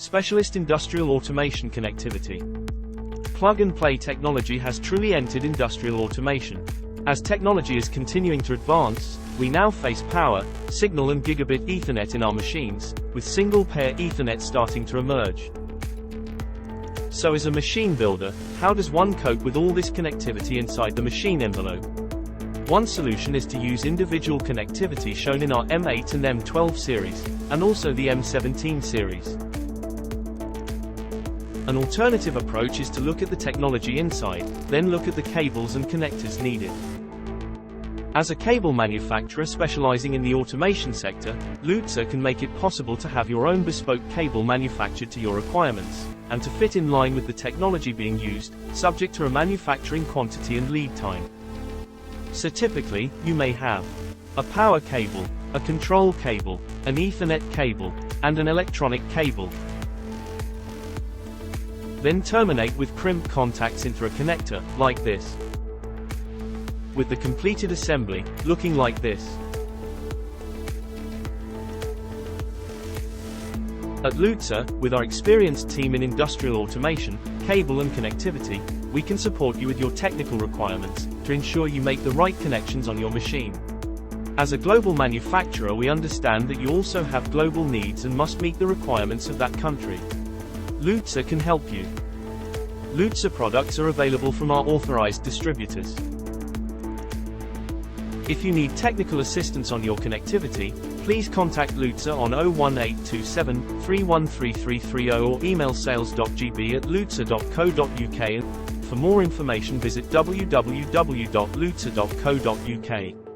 specialist industrial automation connectivity. Plug-and-play technology has truly entered industrial automation. As technology is continuing to advance, we now face power, signal and gigabit Ethernet in our machines, with single-pair Ethernet starting to emerge. So as a machine builder, how does one cope with all this connectivity inside the machine envelope? One solution is to use individual connectivity shown in our M8 and M12 series, and also the M17 series. An alternative approach is to look at the technology inside, then look at the cables and connectors needed. As a cable manufacturer specializing in the automation sector, Lutze can make it possible to have your own bespoke cable manufactured to your requirements, and to fit in line with the technology being used, subject to a manufacturing quantity and lead time. So typically, you may have a power cable, a control cable, an Ethernet cable, and an electronic cable. Then terminate with crimp contacts into a connector, like this, with the completed assembly, looking like this. At Lutze, with our experienced team in industrial automation, cable and connectivity, we can support you with your technical requirements, to ensure you make the right connections on your machine. As a global manufacturer, we understand that you also have global needs and must meet the requirements of that country. Lutze can help you. Lutze products are available from our authorized distributors. If you need technical assistance on your connectivity, please contact Lutze on 01827 313330 or email sales.gb@lutze.co.uk. For more information, visit www.lutze.co.uk.